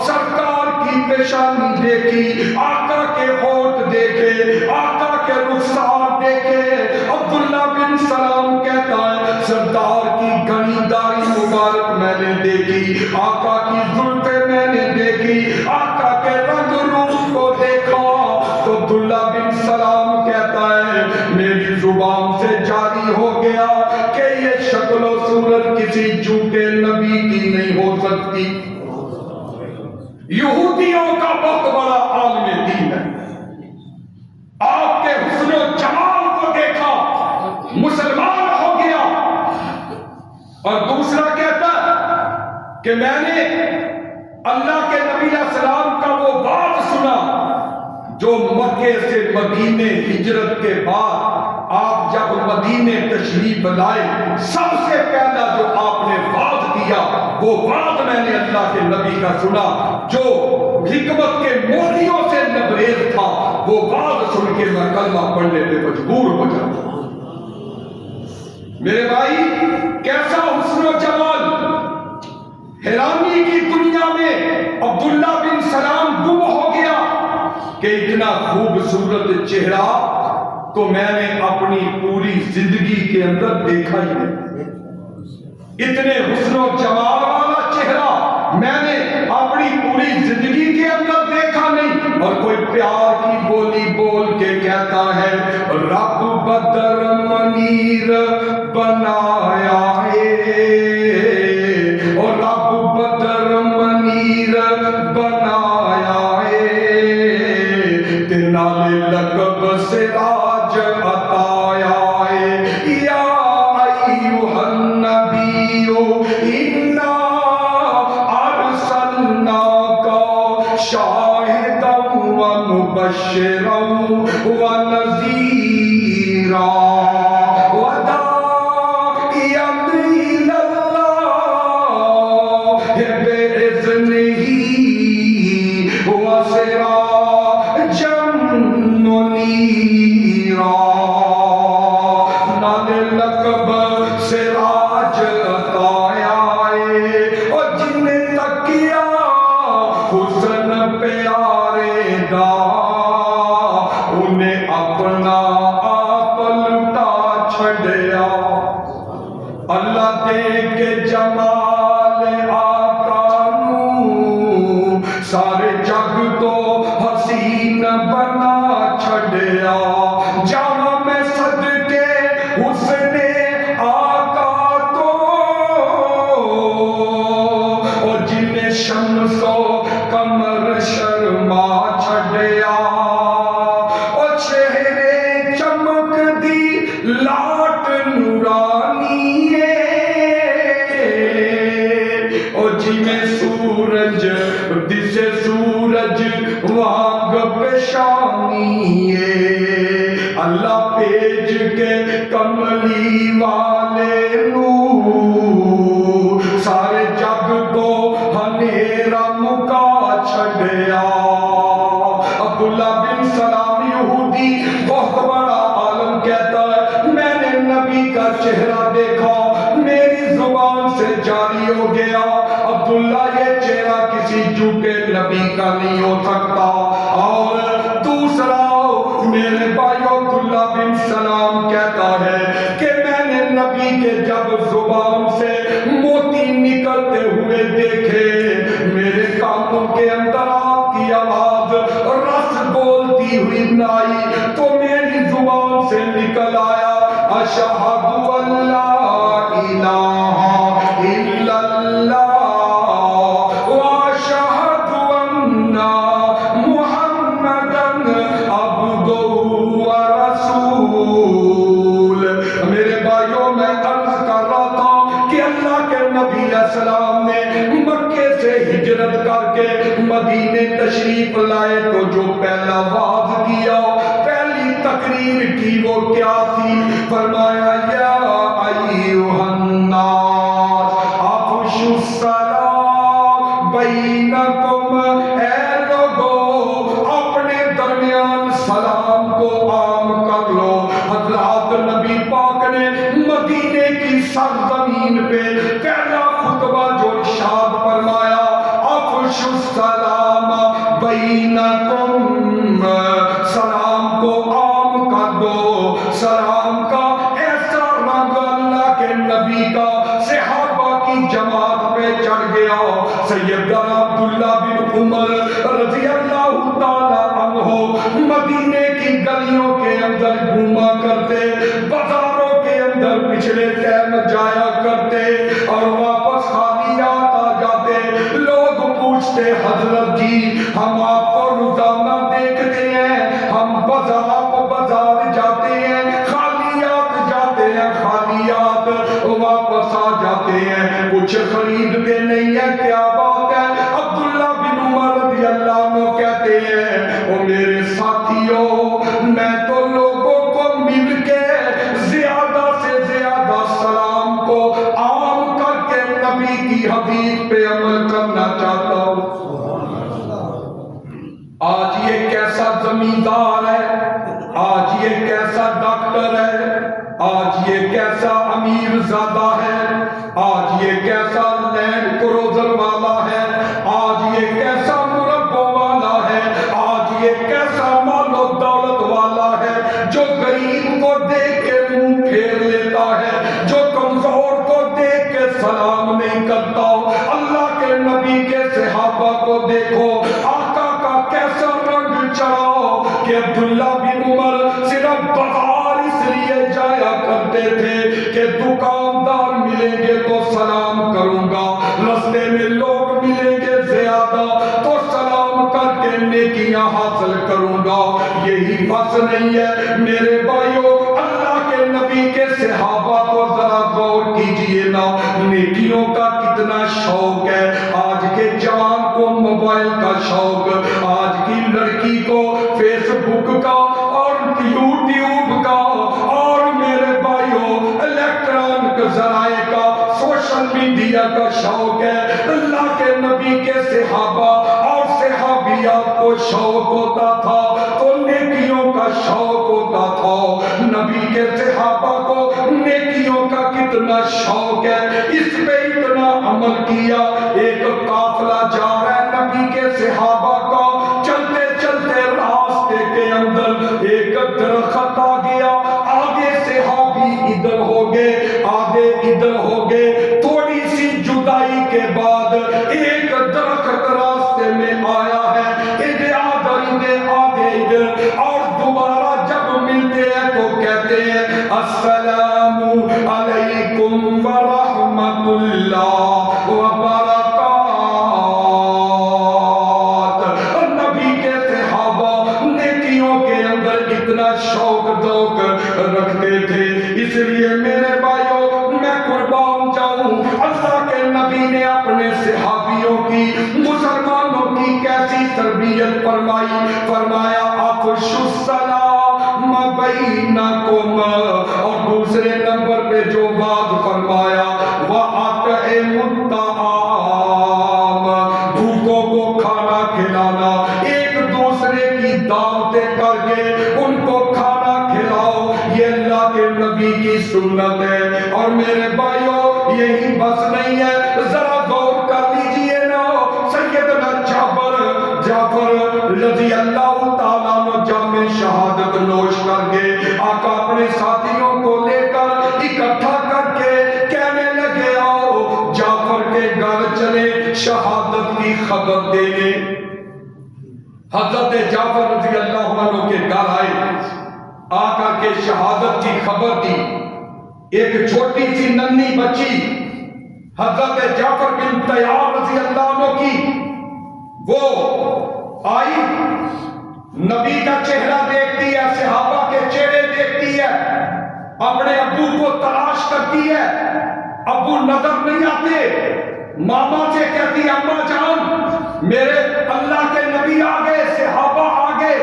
سرکار کی پیشانی دیکھی، آقا کے ہونٹ دیکھے، آقا کے رخسار دیکھے، عبداللہ بن سلام کہتا ہے سردار کی گھنی داڑھی مبارک میں نے دیکھی، آقا کی زلفیں میں نے دیکھی، آقا کے رنگ روپ کو دیکھا، تو عبداللہ بن سلام کہتا ہے میری زبان سے جاری ہو گیا کہ یہ شکل و صورت کسی جھوٹے نبی کی نہیں ہو سکتی۔ یہودیوں کا بہت بڑا عالم دین ہے، آپ کے حسن و جمال کو دیکھا مسلمان ہو گیا، اور دوسرا کہتا کہ میں نے اللہ کے نبی علیہ السلام کا وہ بات سنا جو مکے سے مدینے ہجرت کے بعد آپ جب مدینے تشریف لائے سب سے پہلا جو آپ نے بات دیا وہ بات میں نے اللہ کے نبی کا سنا جو حکمت کے موتیوں سے لبریز تھا، وہ بات سن کے میں کلمہ پڑھنے پہ مجبور ہو جاتا۔ میرے بھائی کیسا حسن و جمال، حیرانی کی دنیا میں عبداللہ بن سلام گم ہو گیا کہ اتنا خوبصورت چہرہ تو میں نے اپنی پوری زندگی کے اندر دیکھا ہی نہیں، اتنے حسن و جمال والا چہرہ میں نے اپنی پوری زندگی کے اندر دیکھا نہیں۔ اور کوئی پیار کی بولی بول کے کہتا ہے رب بدر منیر بنایا ہے، اور رب بدر منیر بنایا ہے، نال لقب سراج عطایا مبشرا ونذیرا وداعیا إلى الله بإذنه وسراجا منيرا نال لقب سراج عطایا اور جن تکیا حسن پیارے دا انہیں اپنا آپ لٹا چھڑیا اللہ دے کے جمال آقا نو سارے جگ تو حسین بنا چھڑیا جہاں میں صدقے حسن آقا تو اور جن شمس و قمر شرما چھڑیا اور چہرے چمک دی لاٹ نورانی اور جن سورج دسے سورج وانگ پیشانی اللہ پیج کے کملی والے نو سارے جگ تو ہنیرا مکا چھڑیا عبداللہ بن سلام یہودی بہت بڑا عالم کہتا ہے میں نے نبی کا چہرہ دیکھا میری زبان سے جاری ہو گیا عبداللہ یہ چہرہ کسی جھوٹے نبی کا نہیں ہو سکتا اور دوسرا میرے بھائی عبداللہ بن سلام کہتا ہے کہ میں نے نبی کے جب زبان سے موتی نکلتے ہوئے دیکھے میرے کانوں کے اندر آپ کی آواز رس بولتی ہوئی نہ آئی تو میری زبان سے نکل آیا اشہد ان لا الہ الا اللہ واشہد ان محمدًا عبدہ ورسول میرے بھائیوں میں عرض کر رہا تھا کہ اللہ کے نبی علیہ السلام نے مکے سے ہجرت کر کے مدینے تشریف لائے تو جو پہلا واعظ کیا پہلی تقریر کی وہ کیا تھی فرمایا یا ایھا الناس افشوا السلام بینکم اے لوگو اپنے درمیان سلام کو عام کر لو حضرات نبی پاک نے مدینے کی سرزمین پہ پہلا خطبہ جو ارشاد فرمایا افشوا السلام بینکم سلام کو عام کر دو سلام کا ایسا رنگ اللہ کے نبی کا صحابہ کی جماعت پہ چڑھ گیا سیدنا عبداللہ بن عمر رضی اللہ تعالی عنہ مدینے کی گلیوں کے اندر گھوما کرتے بازاروں کے اندر پچھلے ٹائم جایا کرتے اور واپس خالیات آ جاتے لوگ پوچھتے حضرت جی ہم آپ کو روزانہ دیکھتے ہیں ہم بازار جاتے ہیں خالیات جاتے ہیں خالیات واپس آ جاتے ہیں کچھ خریدتے نہیں ہے کیا بات ہے عبداللہ بن عمر رضی اللہ عنہ کہتے ہیں او میرے ساتھیوں میں تو لوگوں کو مل کے زیادہ سے زیادہ سلام کو عام کر کے نبی کی حدیث پہ عمل کرنا چاہتا ہوں آج یہ کیسا زمیندار ہے آج یہ کیسا ڈاکٹر ہے آج یہ کیسا امیر زادہ ہے آج یہ کیسا لینڈ کروزر والا ہے آج یہ کیسا مربع والا ہے آج یہ کیسا مال و دولت والا ہے جو غریب کو دیکھ کے منہ پھیر لیتا ہے جو کمزور کو دیکھ کے سلام نہیں کرتا اللہ کے نبی کے صحابہ کو دیکھو آقا کا کیسا رنگ چڑھاؤ کہ عبداللہ بن عمر صرف بازار اس لیے جایا کرتے تھے کہ دکاندار ملیں گے تو سلام کروں گا رستے میں لوگ ملیں گے زیادہ تو سلام کر کے نیکیاں حاصل کروں گا یہی بس نہیں ہے میرے بھائیوں اللہ کے نبی کے صحابہ کو ذرا غور کیجئے نا نیکیوں کا کتنا شوق ہے آج کے جوان کو موبائل کا شوق آج کی لڑکی کو فیس ذرائع کا، سوشل میڈیا کا شوق ہے. اللہ کے نبی کے صحابہ اور صحابیات کو شوق ہوتا تھا تو نیکیوں کا شوق ہوتا تھا. نبی کے صحابہ کو نیکیوں کا کتنا شوق ہے، اس پہ اتنا عمل کیا. ایک قافلہ جا رہا ہے نبی کے صحابہ کا، چلتے چلتے راستے کے اندر ایک درخت آ گیا. آگے صحابی ادھر ہو گئے، آگے ادھر ہو گئے. تھوڑی سی جدائی کے بعد ایک درخت راستے میں آیا ہے، ادھر آگے ادھر، اور دوبارہ جب ملتے ہیں تو کہتے ہیں السلام علیکم ورحمۃ اللہ وبرکاتہ. نبی کے صحابہ نیکیوں کے اندر اتنا شوق ذوق رکھتے تھے. اس لیے میرے بھائیوں میں قربان جاؤں، اللہ کے نبی نے اپنے صحابیوں کی، مسلمانوں کی کیسی تربیت فرمائی. فرمایا افشوا السلام بینکم، اور دوسرے نمبر پہ جو بات فرمایا وَأَطْعِمُوا الطَّعَامَ، بھوکوں کو کھانا کھلانا، ایک دوسرے کی دعوتیں کر کے ان کو کھانا کھلاؤ. یہ اللہ کے نبی کی سنت ہے. اور میرے بھائیوں یہی بس نہیں ہے، ذرا غور کر لیجئے نا، سیدنا جعفر رضی اللہ تعالیٰ عنہ جام شہادت نوش کر کے آقا اپنے ساتھیوں کو لے کر اکٹھا کر کے کہنے لگے آؤ جعفر کے گھر چلے شہادت کی خبر دینے. حضرت جعفر رضی اللہ عنہ کے گھر آئے، آقا کے شہادت کی خبر دی. ایک چھوٹی سی ننھی بچی حضرت جعفر بن طیار رضی اللہ عنہ کی، وہ آئی، نبی کا چہرہ دیکھتی ہے، صحابہ کے چہرے دیکھتی ہے، اپنے ابو کو تلاش کرتی ہے، ابو نظر نہیں آتے. ماما سے کہتی اماں جان میرے اللہ کے نبی آ گئے، صحابہ آ گئے،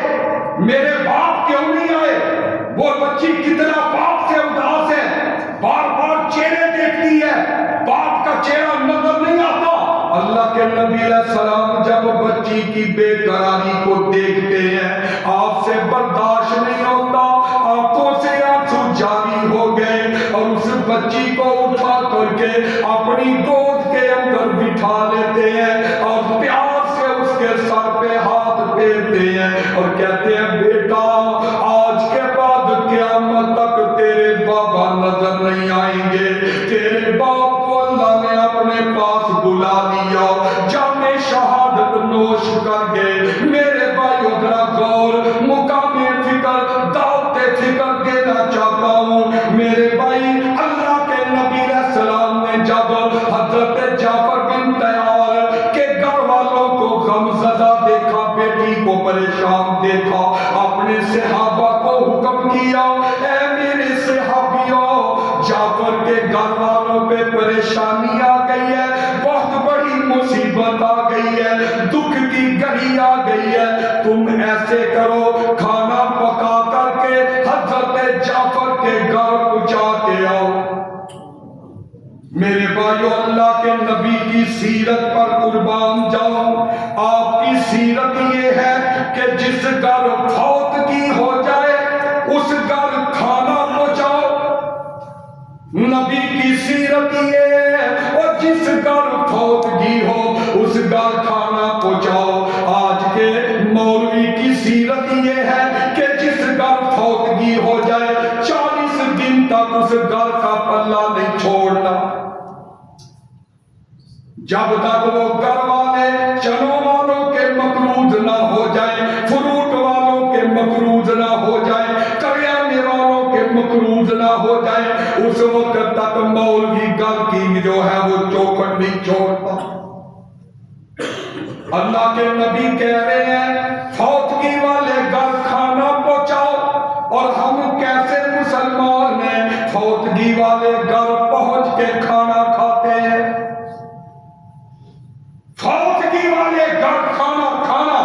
میرے باپ کیوں نہیں آئے؟ وہ بچی کتنا باپ سے اداس ہے، بار بار چہرے دیکھتی ہے، باپ کا چہرہ نظر نہیں آتا. اللہ کے نبی علیہ السلام جب بچی کی بے قراری کو دیکھتے ہیں، آپ سے برداشت نہیں ہوتا، آنکھوں سے آنسو جاری ہو گئے، اور اس بچی کو اٹھا کر کے اپنی گود کے اندر بٹھا لیتے ہیں اور پیار سے اس کے سر پہ ہاتھ پھیرتے ہیں اور کہتے ہیں بیٹا آج کے بعد قیامت تک تیرے بابا نظر نہیں آئیں گے. تیرے باپ کو اللہ نے اپنے پاس بلا لیا، جام شہادت نوش کر گئے. میرے بھائیو ذرا غور، مقام فکر، دعوت فکر دینا چاہتا ہوں. میرے بھائی اللہ کے نبی علیہ السلام نے جب حضرت جعفر بن طیار کے گھر والوں کو غمزدہ دیکھا، بیٹی کو پریشان دیکھا، اپنے صحابہ کو حکم کیا اے میرے صحابیوں، جعفر کے گھر والوں پہ پریشانی آ گئی ہے، بہت بڑی مصیبت آ گئی ہے، دکھ کی گھڑی آ گئی ہے. تم ایسے کرو کھانا پکا کر کے حضرت جعفر کے گھر پہنچا کے آؤ. میرے بھائیو اللہ کے نبی کی سیرت پر قربان جاؤ. آپ کی سیرت یہ ہے کہ جس گھر فوتگی ہو جائے اس گھر کھانا پہنچاؤ. نبی کی سیرت یہ ہے اور جس گھر فوتگی ہو اس گھر کھانا پہنچاؤ. آج کے مولوی کی سیرت یہ ہے کہ جس گھر فوتگی ہو جائے 40 دن تک اس گھر کا پلہ نہیں چھوڑنا، جب تک وہ گھر والے چنوں والوں کے مقروض نہ ہو جائیں، فروٹ والوں کے مقروض نہ ہو جائیں، کریانے والوں کے مقروض نہ ہو جائیں، اس وقت تک مولوی گھر کی جو ہے وہ چوکھٹ نہیں چھوڑتا. اللہ کے نبی کہہ رہے ہیں فوتگی والے گھر کھانا پہنچاؤ، اور ہم کیسے مسلمان ہیں فوتگی والے گھر پہنچ کے کھانا کھاتے ہیں. فوتگی والے گھر کھانا کھانا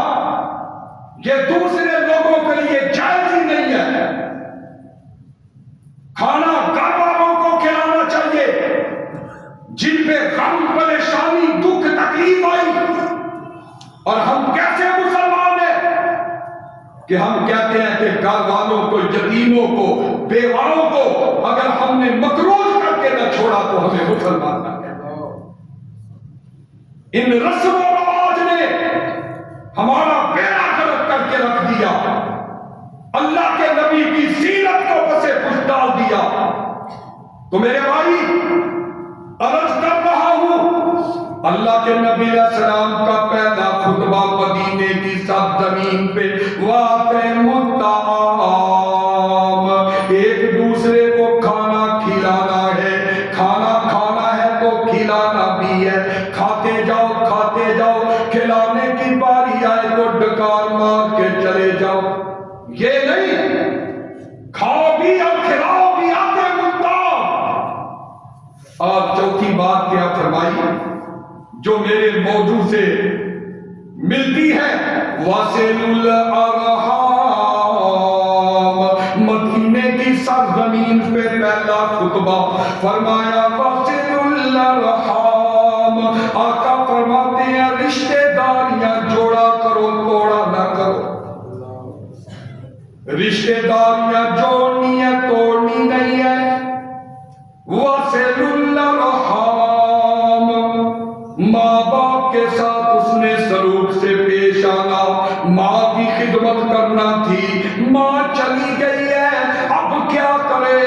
یہ دوسرے لوگوں کے لیے جائز ہی نہیں ہے. کھانا گھر والوں کو کھلانا چاہیے. جن پہ غم پریشانی دکھ تکلیف آئی، اور ہم کیسے مسلمان ہیں کہ ہم کہتے ہیں کہ گھر والوں کو، یتیموں کو، بیواؤں کو اگر ہم نے مقروض کر کے نہ چھوڑا تو ہمیں مسلمان نہ کہنا۔ ان رسم و رواج نے ہمارا بیڑا غرق کر کے رکھ دیا، اللہ کے نبی کی سیرت کو پسے پش ڈال دیا۔ تو میرے بھائی، عرض کر رہا ہوں، اللہ کے نبی علیہ السلام کا پہلا خطبہ مدینے کی سرزمین پہ وَأَطْعِمُوا الطَّعَامَ، ایک دوسرے کو کھانا کھلانا ہے، کھانا کھانا ہے تو کھلانا بھی ہے، کھاتے جاؤ کھاتے جاؤ، کھلانے کی باری آئے تو ڈکار مار کے چلے جاؤ، یہ نہیں کھاؤ بھی اور کھلاؤ بھی آتے ملتا۔ اور چوتھی بات کیا فرمائی جو میرے موضوع سے ملتی ہے، وَاصِلُوا الْأَرْحَامَ، مدینے کی سرزمین پہ پہلا خطبہ فرمایا وَاصِلُوا الْأَرْحَامَ، آقا فرماتے ہیں رشتہ داریاں جوڑا کرو، توڑا نہ کرو، رشتہ داریاں جوڑنی ہے توڑنی نہیں ہے۔ وَاصِلُوا الْأَرْحَامَ، ماں باپ کے ساتھ اس نے سلوک سے پیش آنا، ماں کی خدمت کرنا تھی، ماں چلی گئی ہے اب کیا کرے؟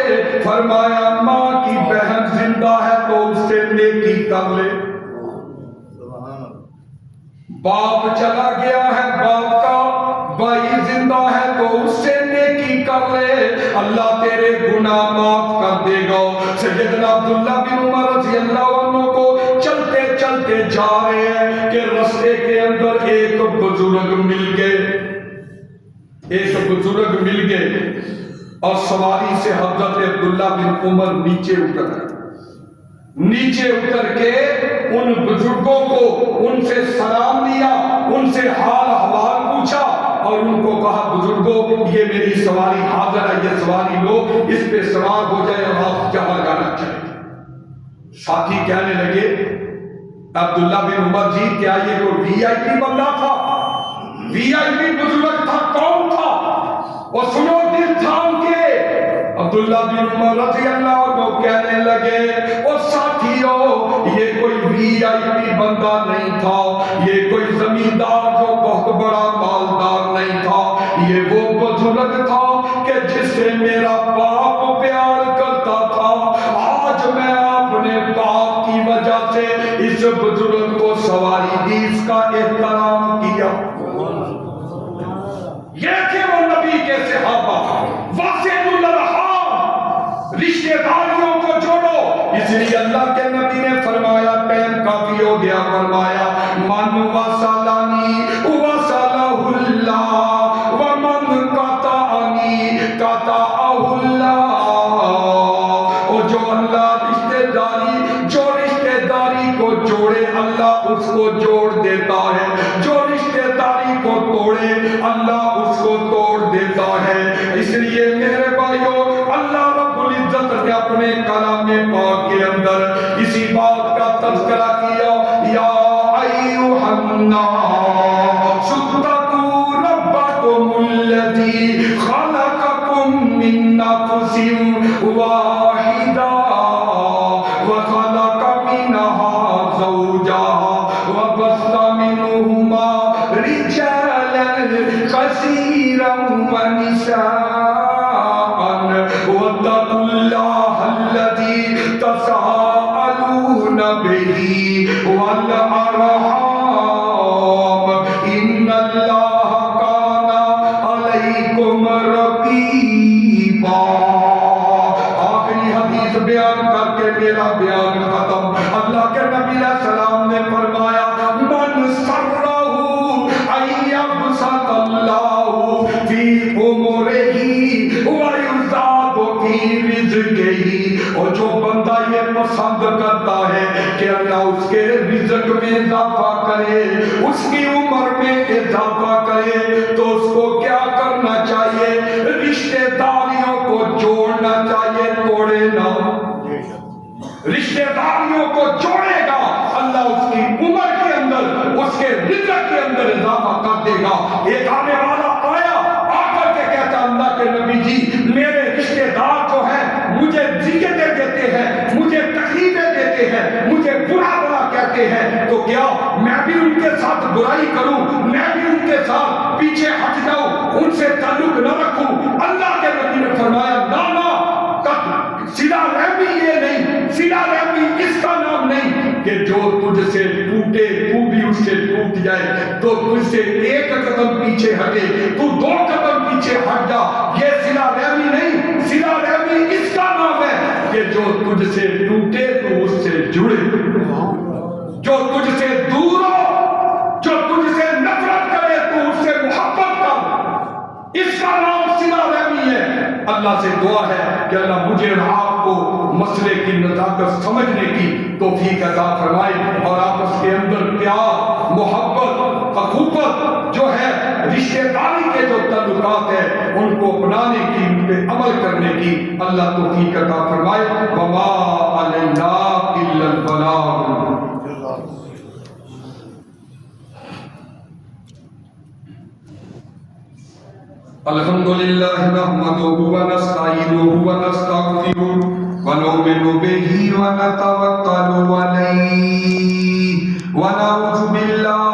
فرمایا ماں کی بہن زندہ ہے تو اس سے نیکی کر لے، باپ چلا گیا ہے باپ کا بھائی زندہ ہے تو اس سے نیکی کر لے، اللہ تیرے گناہ معاف کر دے گا۔ سیدنا عبداللہ بن عمر رضی اللہ عنہ کو چلتے چلتے جا رہے ہیں کہ رستے کے اندر ایک بزرگ مل گئے اور سواری سے حضرت عبداللہ بن عمر نیچے اتر کے ان بزرگوں کو ان سے سلام لیا، ان سے حال احوال پوچھا اور ان کو کہا بزرگوں یہ میری سواری حاضر ہے، یہ سواری لو، اس پہ سوار ہو جائے اور آپ جہاں جانا چاہیے۔ ساتھی کہنے لگے عبداللہ بن عمر جی کیا یہ کوئی وی آئی پی بندہ تھا؟ وی آئی پی بزرگ تھا؟ کون تھا؟ اور سنو دل تھام کے عبداللہ بن عمر رضی اللہ عنہ کہنے لگے اور ساتھیوں یہ کوئی وی آئی پی بندہ نہیں تھا، یہ کوئی زمیندار جو بہت بڑا مالدار نہیں تھا، یہ وہ بزرگ تھا کہ جس سے میرا باپ پیار کرتا تھا۔ آج میں اپنے باپ کی وجہ سے اس بزرگ کو سواری دی، اس کا احترام کیا۔ یہ تھے وہ نبی کے صحابہ۔ وَاصِلُوا الْأَرْحَامَ، رشتہ داریوں کو جوڑو، اس لیے اللہ کے نبی نے فرمایا ٹائم کافی ہو گیا، فرمایا مَنْ وَصَلَنِي وَصَلَهُ اللَّهُ وَمَنْ قَطَعَنِي قَطَعَهُ اللَّهُ، اور جو اللہ جو رشتہ داری کو جوڑے اللہ اس کو جوڑ دیتا ہے، جو رشتہ داری کو توڑے اللہ اس کو توڑ دیتا ہے۔ اس لیے میرے بھائیوں اللہ رب العزت نے اپنے کلام پاک کے اندر اسی بات کا تذکرہ کیا، یا ایھا الناس اتقوا ربکم الذی خلقکم من نفس واحدہ وخلق منها زوجها وبث منهما رجالا كثيرا ونساء واتقوا الله الذي تساءلون به والأرحام إن الله كان عليكم رقيبا۔ آخری حدیث بیان کر کے میرا بیان ختم۔ اللہ کے نبی علیہ السلام نے فرمایا من سرہ ان یبسط اللہ فی عمرہ ویزاد فی رزقہ، اور جو بندہ یہ پسند کرتا ہے کہ اللہ اس کے رزق میں اضافہ کرے، اس کی عمر میں اضافہ کرے، تو اس کو کیا کرنا چاہیے؟ رشتہ داریوں کو جوڑنا چاہیے، توڑے نہ۔ رشتہ داریوں کو جوڑے گا، اللہ اس کی عمر کے اندر، اس کے رزق کے اندر اضافہ کر دے گا۔ ایک آنے والا آیا، آ کر کے کہتا اللہ کے نبی جی میرے رشتہ دار جو ہیں مجھے ذلتیں دیتے ہیں، مجھے تکلیفیں دیتے ہیں، مجھے برا بھلا کہتے ہیں، تو کیا میں بھی ان کے ساتھ برائی کروں، میں بھی ان کے ساتھ پیچھے ہٹ جاؤں، ان سے تعلق نہ رکھوں؟ اللہ کے نبی نے فرمایا نا نا، صلہ رحمی یہ نہیں، صلہ رحمی اس کا نام نہیں کہ جو تجھ سے ٹوٹے تو بھی اس سے ٹوٹ جائے، تو تجھ سے ایک قدم پیچھے ہٹے تو 2 قدم پیچھے ہٹ جا، یہ صلہ رحمی نہیں۔ صلہ رحمی اس کا نام ہے کہ جو تجھ سے ٹوٹے تو اس سے جڑے، جو تجھ سے دور ہو، جو تجھ سے نفرت کرے تو اس سے محبت کر، اس کا نام صلہ رحمی ہے۔ اللہ سے دعا ہے کہ اللہ مجھے اور آپ کو مسئلے کی نزاکت سمجھنے کی توفیق عطا فرمائے، اور آپس کے اندر پیار، محبت، اخوت جو ہے، رشتہ داری کے جو تعلقات ہیں ان کو اپنانے کی، ان پہ عمل کرنے کی اللہ توفیق عطا فرمائے۔ وما علینا الا البلاغ۔ الحمدللہ نحمدہ ونستعینہ ونستغفرہ ونؤمن بہ ونتوکل علیہ ونعوذ باللہ